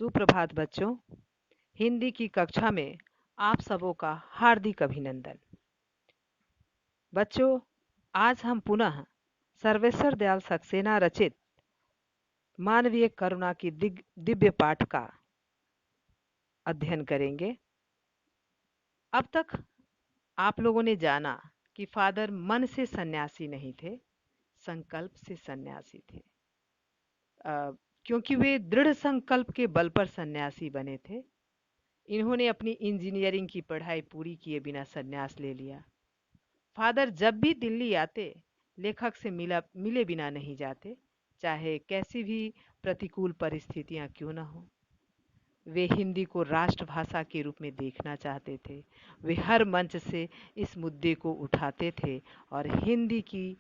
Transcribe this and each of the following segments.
सुप्रभात बच्चों। हिंदी की कक्षा में आप सबों का हार्दिक अभिनंदन। बच्चों, आज हम पुनः सर्वेश्वर दयाल सक्सेना रचित मानवीय करुणा की दिव्य पाठ का अध्ययन करेंगे। अब तक आप लोगों ने जाना कि फादर मन से सन्यासी नहीं थे, संकल्प से सन्यासी थे। क्योंकि वे दृढ़ संकल्प के बल पर सन्यासी बने थे। इन्होंने अपनी इंजीनियरिंग की पढ़ाई पूरी किए बिना सन्यास ले लिया। फादर जब भी दिल्ली आते, लेखक से मिले बिना नहीं जाते, चाहे कैसी भी प्रतिकूल परिस्थितियां क्यों न हो। वे हिंदी को राष्ट्रभाषा के रूप में देखना चाहते थे। वे हर मंच से इस मुद्दे को उठाते थे और हिंदी की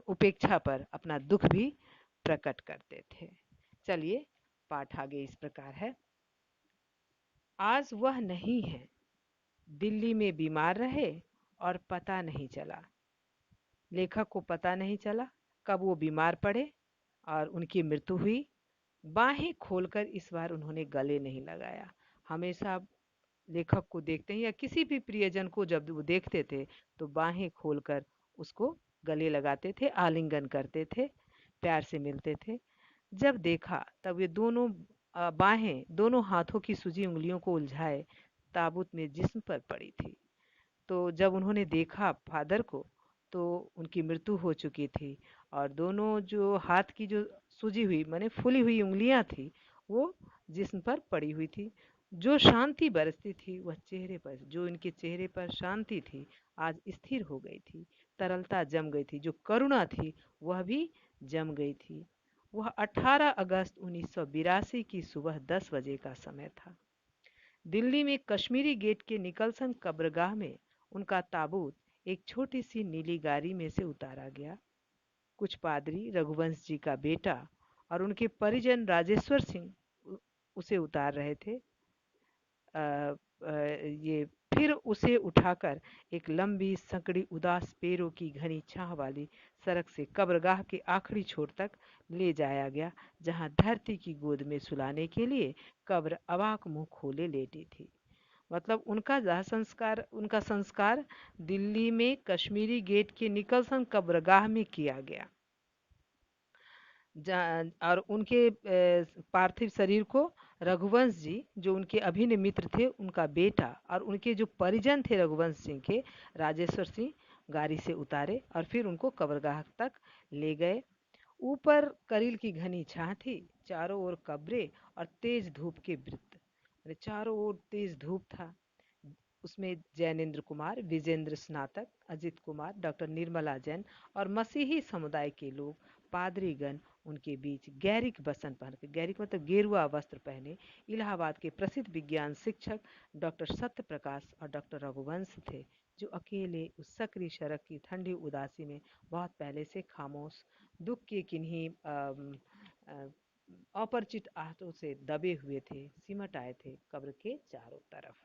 उपेक्षा पर अपना दुख भी प्रकट करते थे। चलिए, पाठ आगे इस प्रकार है। आज वह नहीं है, दिल्ली में बीमार रहे और पता नहीं चला। लेखक को पता नहीं चला कब वो बीमार पड़े और उनकी मृत्यु हुई। बाहें खोलकर इस बार उन्होंने गले नहीं लगाया। हमेशा लेखक को देखते हैं या किसी भी प्रियजन को जब वो देखते थे तो बाहें खोलकर उसको गले लगाते थे, आलिंगन करते थे, प्यार से मिलते थे। जब देखा तब ये दोनों बाहें दोनों हाथों की सूजी उंगलियों को उलझाए ताबूत में जिस्म पर पड़ी थी। तो जब उन्होंने देखा फादर को तो उनकी मृत्यु हो चुकी थी और दोनों जो हाथ की जो सूजी हुई माने फूली हुई उंगलियां थी वो जिस्म पर पड़ी हुई थी। जो शांति बरसती थी वह चेहरे पर, जो इनके चेहरे पर शांति थी आज स्थिर हो गई थी। तरलता जम गई थी, जो करुणा थी वह भी जम गई थी। वह 18 अगस्त 1982 की सुबह 10 बजे का समय था। दिल्ली में कश्मीरी गेट के निकलसन कब्रगाह में उनका ताबूत एक छोटी सी नीली गाड़ी में से उतारा गया। कुछ पादरी, रघुवंश जी का बेटा और उनके परिजन राजेश्वर सिंह उसे उतार रहे थे। ये फिर उसे उठाकर एक लंबी संकड़ी उदास पेड़ों की घनी छाह वाली सड़क से कब्रगाह के आखिरी छोर तक ले जाया गया, जहां धरती की गोद में सुलाने के लिए कब्र अवाक मुंह खोले लेटी थी। मतलब उनका संस्कार दिल्ली में कश्मीरी गेट के निकलसन कब्रगाह में किया गया और उनके पार्थिव शरीर को रघुवंश जी, जो उनके अभिन्न मित्र थे, उनका बेटा और उनके जो परिजन थे रघुवंश सिंह के, राजेश्वर सिंह, गाड़ी से उतारे और फिर उनको कब्रगाह तक ले गए। ऊपर करील की घनी छाह थी, चारों ओर कब्रें और तेज धूप के वृत्त, चारों ओर तेज धूप था। उसमें जैनेन्द्र कुमार, विजेंद्र स्नातक, अजित कुमार, डॉक्टर निर्मला जैन और मसीही समुदाय के लोग, पादरीगण उनके बीच गैरिक बसन पहन के, गैरिक मतलब गेरुआ वस्त्र पहने, इलाहाबाद के प्रसिद्ध विज्ञान शिक्षक डॉक्टर सत्य प्रकाश और डॉक्टर रघुवंश थे, जो अकेले उस सकरी सड़क की ठंडी उदासी में बहुत पहले से खामोश, दुख के किन्हीं अपरिचित आहतों से दबे हुए थे, सिमट आए थे कब्र के चारों तरफ।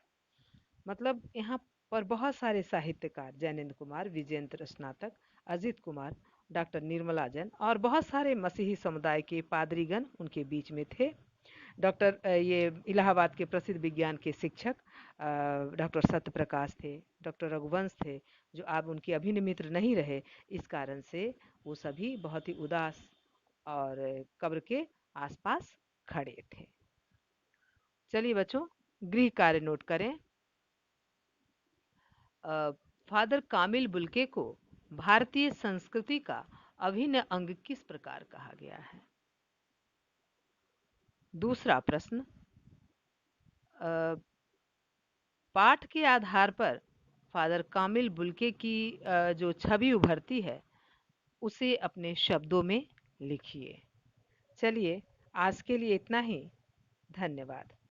मतलब यहाँ पर बहुत सारे साहित्यकार, जैनेन्द्र कुमार, विजेंद्र स्नातक, अजित कुमार, डॉक्टर निर्मला जैन और बहुत सारे मसीही समुदाय के पादरीगण उनके बीच में थे। डॉक्टर ये इलाहाबाद के प्रसिद्ध विज्ञान के शिक्षक डॉक्टर सत्य प्रकाश थे, डॉक्टर रघुवंश थे, जो अब उनके अभिन्न मित्र नहीं रहे। इस कारण से वो सभी बहुत ही उदास और कब्र के आसपास खड़े थे। चलिए बच्चों, गृह कार्य नोट करें। फादर कामिल बुल्के को भारतीय संस्कृति का अभिन्न अंग किस प्रकार कहा गया है? दूसरा प्रश्न, पाठ के आधार पर फादर कामिल बुल्के की जो छवि उभरती है उसे अपने शब्दों में लिखिए। चलिए, आज के लिए इतना ही। धन्यवाद।